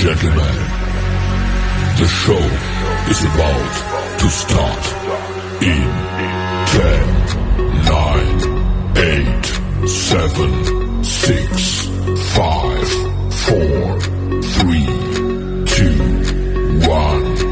gentlemen, the show is about to start in 10, 9, 8, 7, 6, 5, 4, 3, 2, 1.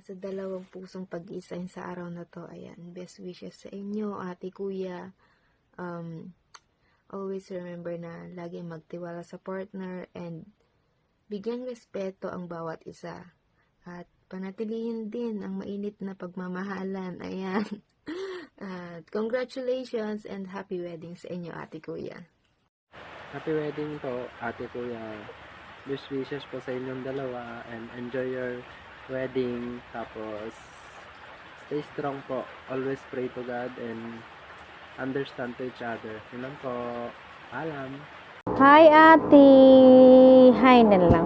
sa dalawang pusong pag-iisahin sa araw na to. Ayan, best wishes sa inyo, ate, kuya. Always remember na lagi magtiwala sa partner and bigyan respeto ang bawat isa. At panatilihin din ang mainit na pagmamahalan. Ayan. At congratulations and happy wedding sa inyo, ate, kuya. Happy wedding po, ate, kuya. Best wishes po sa inyong dalawa and enjoy your wedding. Tapos, stay strong po. Always pray to God and understand to each other. Yun lang po. Alam. Hi, ate. Hi na lang.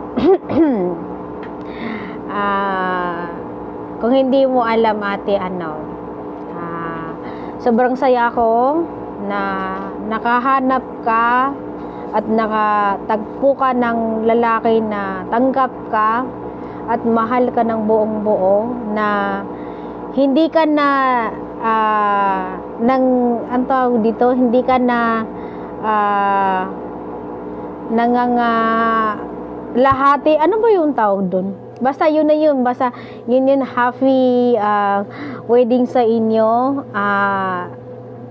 Kung hindi mo alam, ate, sobrang saya ko na nakahanap ka at nakatagpo ka ng lalaki na tanggap ka at mahal ka ng buong buo, na hindi ka na hindi ka na lahati, ano ba yung tawag doon? Basta yun na yun, basta yun happy wedding sa inyo.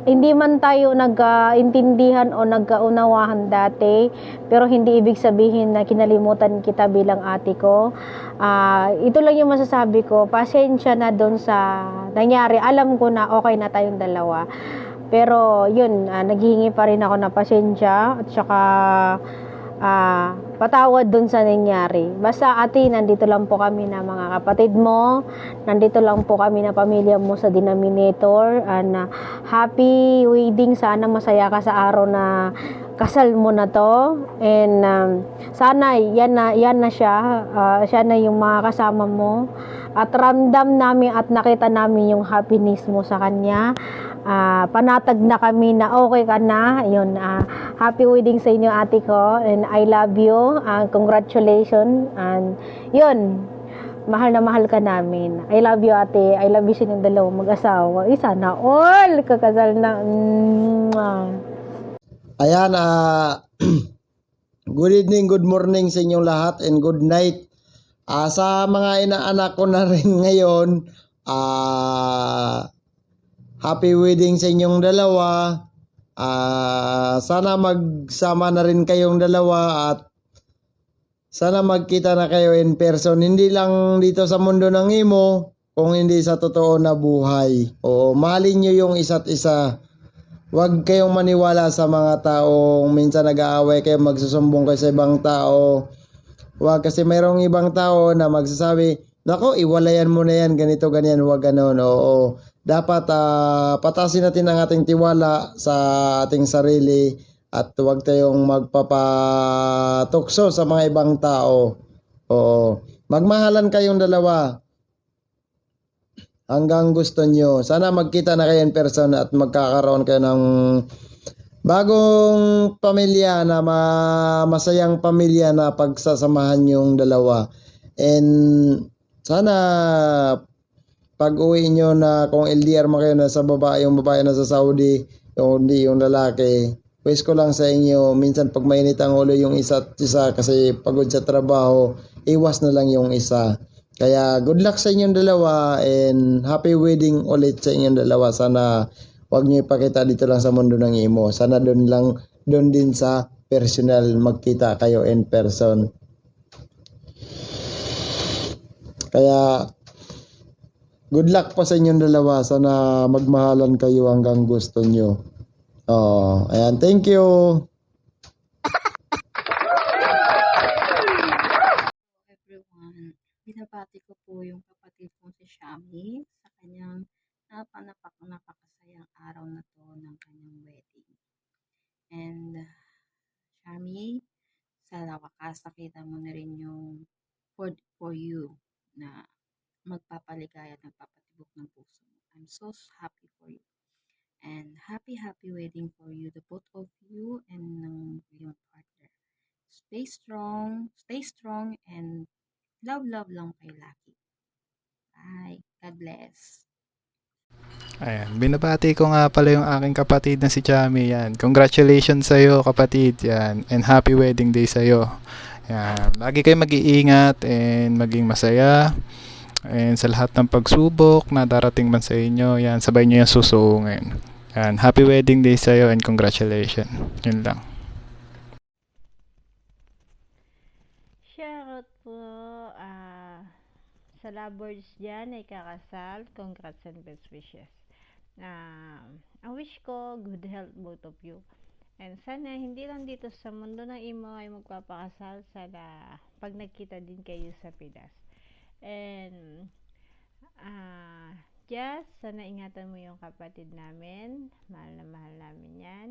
Hindi man tayo nag-intindihan o nagkaunawahan dati, pero hindi ibig sabihin na kinalimutan kita bilang ate ko. Ito lang yung masasabi ko, pasensya na doon sa nangyari. Alam ko na okay na tayong dalawa. Pero yun, naghihingi pa rin ako na pasensya at saka patawad dun sa nangyari. Basta ate, nandito lang po kami na mga kapatid mo. Nandito lang po kami na pamilya mo sa denominator. And happy wedding. Sana masaya ka sa araw na kasal mo na to. And sana yan na siya. Siya na yung mga kasama mo. At ramdam namin at nakita namin yung happiness mo sa kanya. Panatag na kami na okay ka na. Yun, happy wedding sa inyo, ate ko, and I love you. Congratulations. And yun, mahal na mahal ka namin. I love you, ate. I love you sa inyong dalawang mag-asawa. Isa na all kakasal na. Ayan, good evening, good morning sa inyong lahat, and good night. Sa mga inaanak ko na rin ngayon, happy wedding sa inyong dalawa. Sana magsama na rin kayong dalawa at sana magkita na kayo in person. Hindi lang dito sa mundo ng imo, kung hindi sa totoo na buhay. Oo, mahalin nyo yung isa't isa. Huwag kayong maniwala sa mga taong minsan nag-aaway kayo, magsusumbong kayo sa ibang tao. Huwag, kasi mayroong ibang tao na magsasabi, nako, iwalayan mo na yan, ganito, ganyan, huwag ganon. Oo. Dapat patasin natin ang ating tiwala sa ating sarili at huwag tayong magpapatukso sa mga ibang tao. Oo. Magmahalan kayong dalawa hanggang gusto nyo. Sana magkita na kayo in person at magkakaroon kayo ng bagong pamilya na masayang pamilya na pagsasamahan yung dalawa. And sana pag uwi nyo na kung LDR mo kayo na sa babae, yung babae na sa Saudi, hindi yung lalaki. Wish ko lang sa inyo, minsan pag mainit ang ulo yung isa't isa kasi pagod sa trabaho, iwas na lang yung isa. Kaya good luck sa inyong dalawa and happy wedding ulit sa inyong dalawa. Sana wag nyo ipakita dito lang sa mundo ng imo. Sana doon din sa personal magkita kayo in person. Kaya good luck po sa inyong dalawa. Sana magmahalan kayo hanggang gusto nyo. Ayan, thank you. Everyone, binabati ko po yung kapatid kong si Shami sa kanyang napakasayang araw na to ng kanyang wedding. And Shami, sa wakas nakita mo na rin yung for you na magpapaligaya at nagpapatibok ng puso mo. I'm so happy for you. And happy wedding for you, the both of you and ng iyong partner. Stay strong, and love lang kay Lucky. Bye. God bless. Ayan, binabati ko nga pala yung aking kapatid na si Chami. Yan. Congratulations sa iyo, kapatid. Yan. And happy wedding day sa iyo. Yan. Lagi kayo mag-iingat and maging masaya. And sa lahat ng pagsubok na darating man sa inyo, yan, sabay nyo yung susuungin. Yan, happy wedding day sa'yo and congratulations. Yun lang. Shoutout po sa lovers dyan ay kakasal. Congrats and best wishes. Ang wish ko, good health both of you. And sana hindi lang dito sa mundo ng imo ay magpapakasal. Sana pag nagkita din kayo sa Pinas. And Jazz, sana ingatan mo yung kapatid namin. Mahal na mahal namin yan.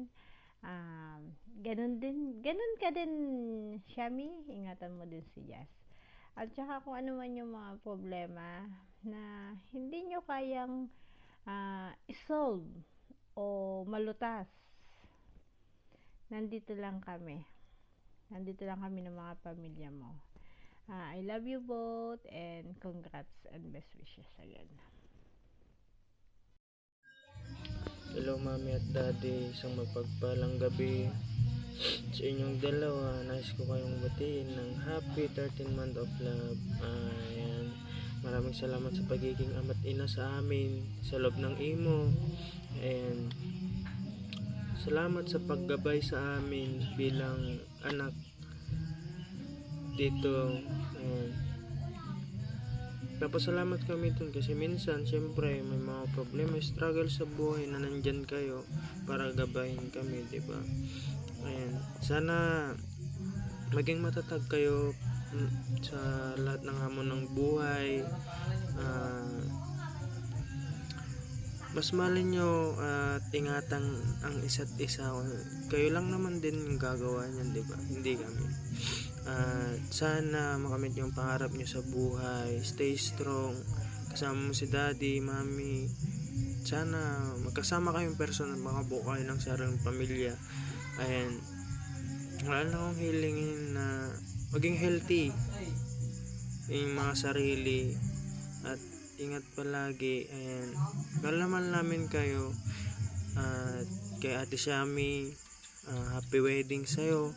Ganun ka din, Shami, ingatan mo din si Jazz. At saka kung ano man yung mga problema na hindi nyo kayang isolve o malutas, nandito lang kami ng mga pamilya mo. I love you both and congrats and best wishes again. Hello Mami at Daddy, isang mapagpalang gabi sa inyong dalawa. Nais ko kayong batiin ng happy 13th month of love. Ayan. Maraming salamat sa pagiging ama't ina sa amin sa loob ng imo. And salamat sa paggabay sa amin bilang anak dito. Ayan. Napasalamat kami dun kasi minsan syempre may mga problema, struggle sa buhay na nandyan kayo para gabayin kami, diba? Ayan. Sana maging matatag kayo sa lahat ng hamon ng buhay. Mas mahalin nyo at ingatan ang isa't isa. Kayo lang naman din yung gagawa niyan, diba? Hindi kami. Sana makamit yung pangarap nyo sa buhay. Stay strong. Kasama mo si Daddy, Mami. Sana magkasama kayong person at makabuo kayo ng sariling pamilya. Ayan. Wala na akong hilingin na maging healthy yung mga sarili at ingat palagi. Ayan. Nalaman namin kayo at kay Ate Shami, happy wedding sa'yo.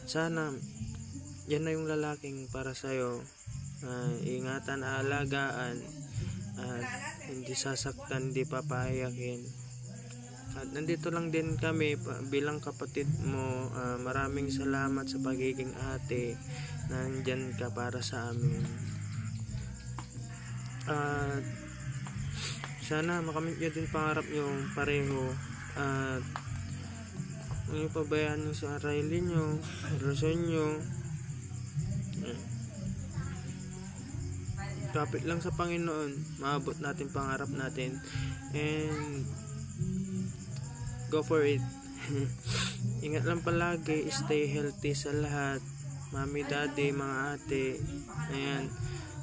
Sana yan na yung lalaking para sa'yo. Ingatan, aalagaan, at hindi sasaktan, hindi papahayakin. At nandito lang din kami bilang kapatid mo. Maraming salamat sa pagiging ate. Nandyan ka para sa amin. Sana makamit nyo din pangarap nyo pareho. At hindi pabayaan nyo sa sarili nyo, relasyon nyo. Kapit lang sa Panginoon, maabot natin pangarap natin, and go for it. Ingat lang palagi, stay healthy sa lahat, Mami, Daddy, mga ate. Ayan,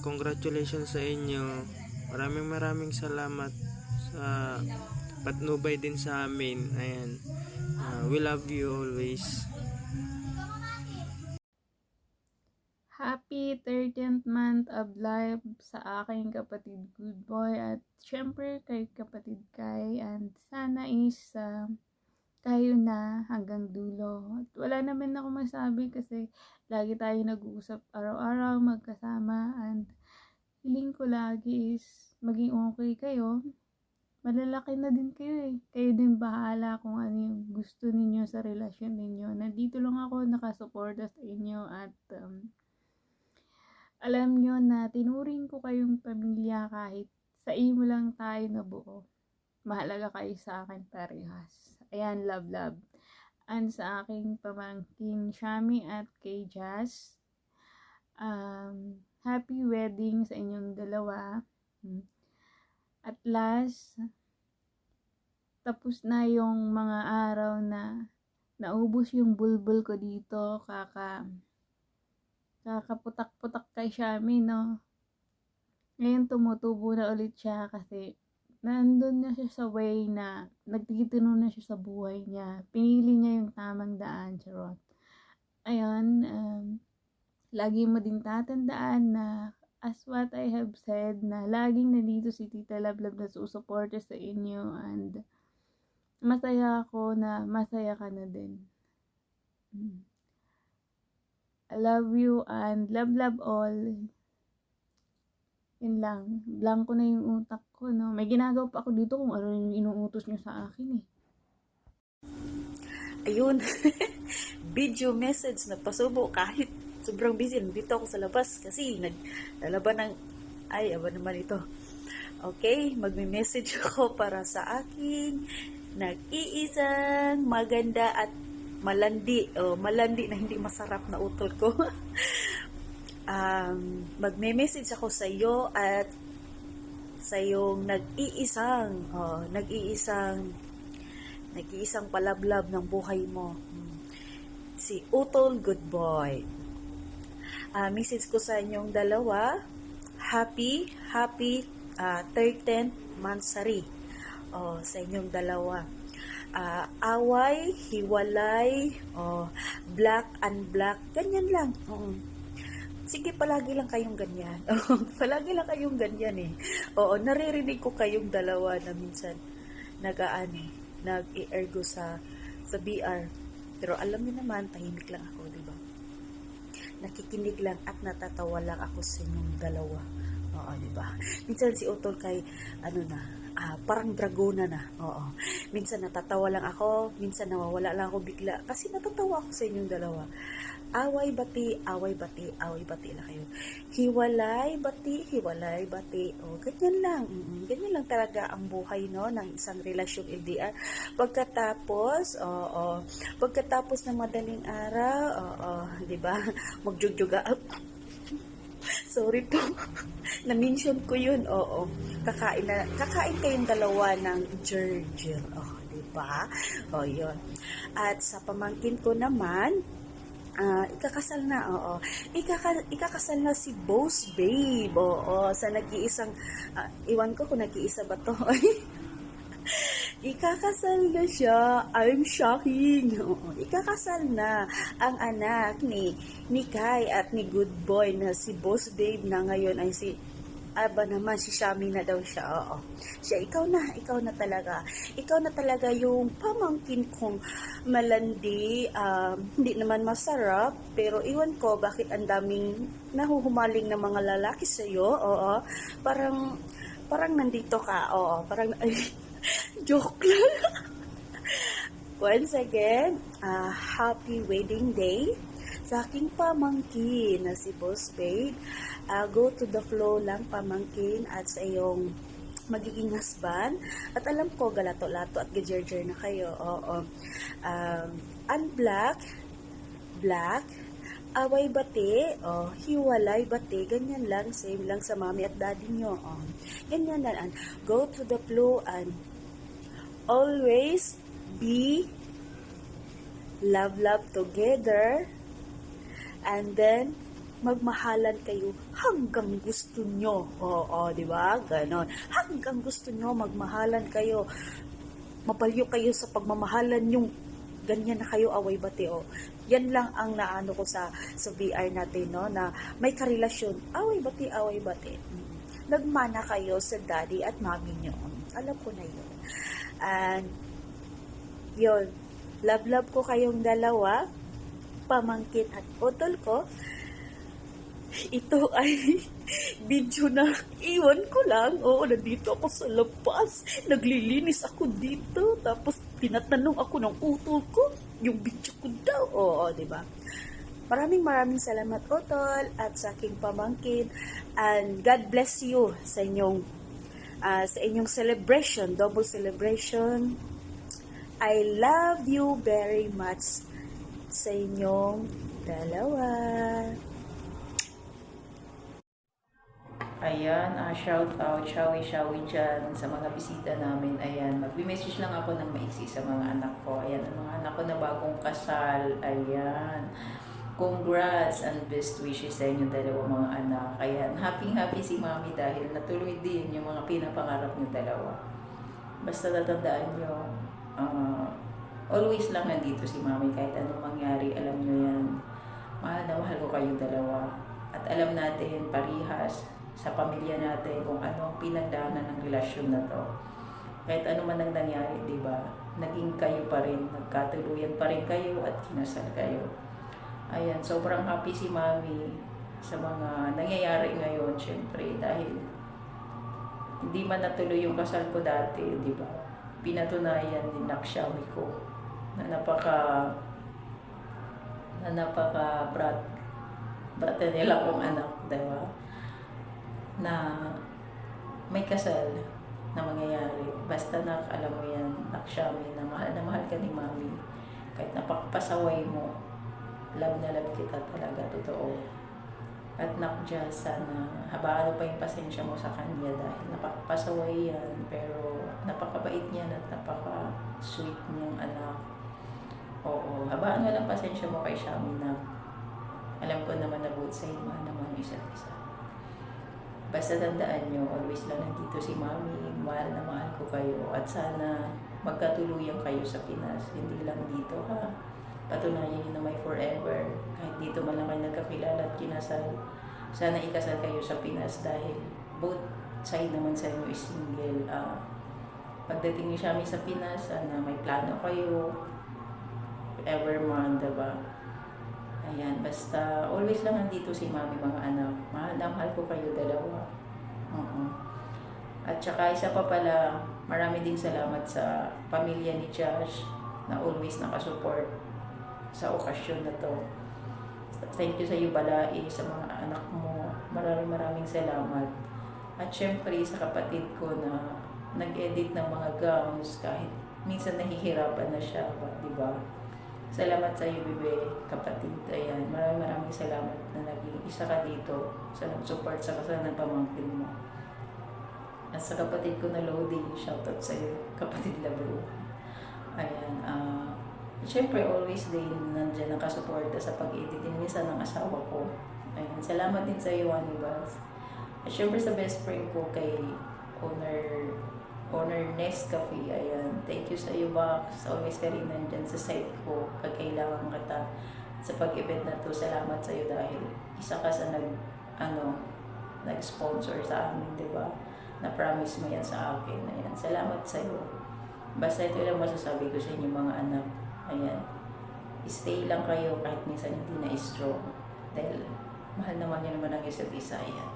congratulations sa inyo. Maraming salamat sa patnubay din sa amin. Ayan, we love you always. Happy 13th month of life sa aking kapatid Good Boy at syempre kay kapatid Kai, and sana is kayo na hanggang dulo. At wala naman ako masabi kasi lagi tayo nag-uusap araw-araw magkasama, and hiling ko lagi is maging okay kayo. Malalaki na din kayo eh. Kayo din bahala kung ano yung gusto ninyo sa relasyon ninyo. Nandito lang ako nakasuporta sa inyo at alam nyo na tinuring ko kayong pamilya kahit sa imo lang tayo nabuo. Mahalaga kayo sa akin parehas. Ayan, love. And sa aking pamangkin Shami at kay Jazz, happy wedding sa inyong dalawa. At last, tapos na yung mga araw na naubos yung bulbul ko dito, kakaputak-putak kay Shami, no? Ngayon tumutubo na ulit siya kasi nandun na siya sa way na nagtitino na siya sa buhay niya. Pinili niya yung tamang daan, charot. Ayun, lagi mo din tatandaan na as what I have said, na laging nandito si Tita Lablab na susuporta sa inyo, and masaya ako na masaya ka na din. I love you and love all. Yun lang, blanko na yung utak ko, no? May ginagawa pa ako dito kung ano yung inuutos niyo sa akin, eh. Ayun, video message na pasubo kahit sobrang busy. Nandito ako sa labas kasi naglalaban ng, ay, aba naman ito. Okay, magme-message ako para sa aking nag-iisang maganda at malandi na hindi masarap na utol ko. Magme-message ako sa iyo at sa iyong nag-iisang palablab ng buhay mo, si Utol Good Boy. Message ko sa inyong dalawa, happy 13th Mansari sa inyong dalawa. Away, hiwalay, black and black, ganyan lang. Sige, palagi lang kayong ganyan. Palagi lang kayong ganyan eh. Oo, naririnig ko kayong dalawa na minsan nag-i-ergo sa BR. Pero alam niyo naman, tahimik lang ako, di ba? Nakikinig lang at natatawa lang ako sa inyong dalawa. Oo, di ba? Minsan si Utol kay, parang dragona na. Oo. Minsan natatawa lang ako, minsan nawawala lang ako bigla. Kasi natatawa ako sa inyong dalawa. Away bati lang kayo. Hiwalay bati. Ganyan lang. Ganyan lang talaga ang buhay, no, ng isang relasyong LDR. Pagkatapos ng madaling araw, di ba? Magjugjuga. Sorry po. Na-mention ko yun. Oo. Kakain kayong dalawa ng Jergel. Di ba? Yun. At sa pamangkin ko naman, ikakasal na, ikakasal na si Boss Babe, sa nag-iisang, iwan ko kung nag-iisa ba to, ikakasal na siya, I'm shocking, ikakasal na ang anak ni Kai at ni Good Boy na si Boss Babe na ngayon ay si Shami na daw siya. Siya, ikaw na talaga yung pamangkin kong malandi, hindi naman masarap, pero iwan ko bakit ang daming nahuhumaling na mga lalaki sa iyo. Parang nandito ka. Parang joke lang. Once again, happy wedding day sa aking pamangkin na si Boss Babe. Go to the flow lang, pamangkin, at sa iyong magiging husband. At alam ko, galato-lato at gajerjer na kayo. Unblack, black, away bati, hiwalay bati, ganyan lang, same lang sa mami at daddy nyo. Ganyan lang. Go to the flow and always be love together, and then magmahalan kayo hanggang gusto nyo. Di ba? Ganon. Hanggang gusto nyo, magmahalan kayo. Mapalyo kayo sa pagmamahalan yung ganyan na kayo, away bati. Yan lang ang naano ko sa VR natin, no? Na may karelasyon. Away bati. Nagmana kayo sa daddy at mami nyo. Alam ko na yun. And yun. Love ko kayong dalawa, pamangkin at utol ko. Ito ay video na iwan ko lang. Nandito ako sa labas. Naglilinis ako dito. Tapos tinatanong ako ng utol ko yung video ko daw. Diba? Maraming salamat, utol, at sa aking pamangkin. And God bless you sa inyong celebration, double celebration. I love you very much sa inyong dalawa. Ayan, shout out, shawi dyan sa mga bisita namin. Ayan, mag-message lang ako ng maiksi sa mga anak ko. Ayan, ang mga anak ko na bagong kasal. Ayan, congrats and best wishes sa inyo dalawa mga anak. Ayan, happy si mami dahil natuloy din yung mga pinapangarap niyo dalawa. Basta tatandaan nyo, always lang nandito si mami kahit anong mangyari. Alam nyo yan, mahal na mahal ko kayong dalawa. At alam natin, parihas, sa pamilya natin kung ano ang pinagdaanan ng relasyon na to. Kahit ano man ang nangyari, di ba? Naging kayo pa rin, nagkatuluyan pa rin kayo at kinasal kayo. Ayan, sobrang happy si mami sa mga nangyayari ngayon, syempre, dahil Hindi man natuloy yung kasal ko dati, di ba? Pinatunayan ni Xiaomi ko na brata nila kong anak, di ba? Na may kasal na mangyayari. Basta alam mo yan, Xiaomi, na mahal ka ni Mami. Kahit napakapasaway mo, love na love kita talaga, totoo. At Nakja, sana habaan mo pa yung pasensya mo sa kanya dahil napakapasaway yan, pero napakabait niya at napaka-sweet niyang anak. Oo, habaan mo lang pasensya mo kay Xiaomi na alam ko naman na both side mahal naman yung isa't isa. Basta tandaan nyo, always lang nandito si Mami, mahal na mahal ko kayo at sana magkatuluyan kayo sa Pinas, hindi lang dito ha. Patunayan nyo na may forever, kahit dito man lang kayo nagkakilala at kinasal. Sana ikasal kayo sa Pinas dahil both side naman sa inyo is single. Pagdating nyo siya sa Pinas, sana may plano kayo, ever man, diba? Ayan, basta always lang nandito si Mami, mga anak. Mahal na mahal ko kayo dalawa. At saka isa pa pala, marami ding salamat sa pamilya ni Josh na always nakasupport sa okasyon na to. Thank you sa iyo, Balai, sa mga anak mo. Maraming salamat. At syempre sa kapatid ko na nag-edit ng mga gowns kahit minsan nahihirapan na siya, di ba? Salamat sa iyo, Bibe, kapatid. Ayan, maraming salamat na naging isa ka dito sa nag-support sa kasal ng pamangkin mo. At sa kapatid ko na Lodi, shoutout sa iyo, kapatid Labro. Ayan, syempre always din nandiyan nakasuporta sa pag-edit din minsan ng asawa ko. Ayan, salamat din sa iyo, Anibas. At syempre sa best friend ko kay Owner Nescafe, ayan. Thank you sa iyo, Box. Always ka rin nandyan sa site ko pag kailangan kita sa pag-event na to. Salamat sa iyo dahil isa ka sa nag-sponsor sa amin, di ba? Na-promise mo yan sa akin. Ayan, salamat sa iyo. Basta ito lang masasabi ko sa inyo, mga anak. Ayan, stay lang kayo kahit minsan hindi na strong. Dahil mahal naman yun naman ang isa't isa. Ayan,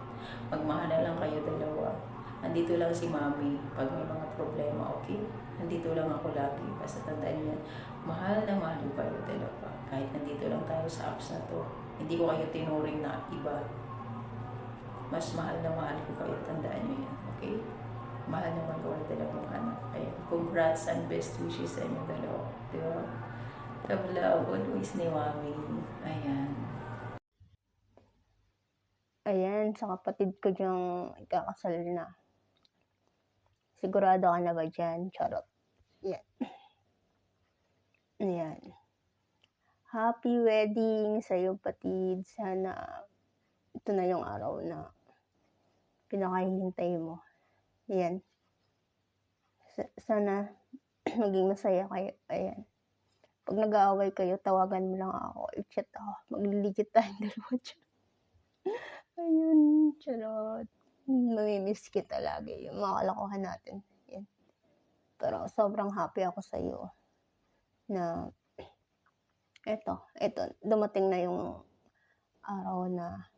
magmahal na lang kayo dalawa. Andito lang si Mami pag may mga problema, okay? Andito lang ako lagi. Basta tandaan niyo yan, mahal na mahal ko kayo dalawa. Kahit nandito lang tayo sa apps na to, hindi ko kayo tinuring na iba. Mas mahal na mahal ko kayo, tandaan niyo yan, okay? Mahal naman ko kayo dalawang anak. Ayan, congrats and best wishes sa inyo dalawa. Diba? Love always ni Mami. Ayan. Ayan, sa kapatid ko diyang ikakasal na. Sigurado ka na ba dyan? Charot. Yan. Ayan. Happy wedding sa iyo, patid. Sana ito na yung araw na pinakahihintay mo. Ayan. Sana maging masaya kayo. Ayan. Pag nag-aaway kayo, tawagan mo lang ako. I-chat ako. Magliligit tayong dalawa dyan. Ayun, charot. Mamimiss kita lagi. Yung mga kalokohan natin. Ayan. Pero sobrang happy ako sa iyo na eto, dumating na yung araw na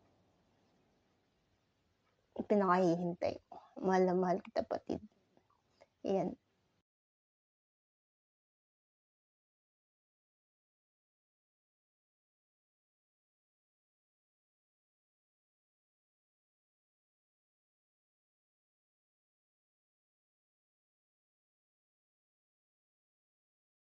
pinakahihintay ko. Mahal na mahal kita, patid. Ayan.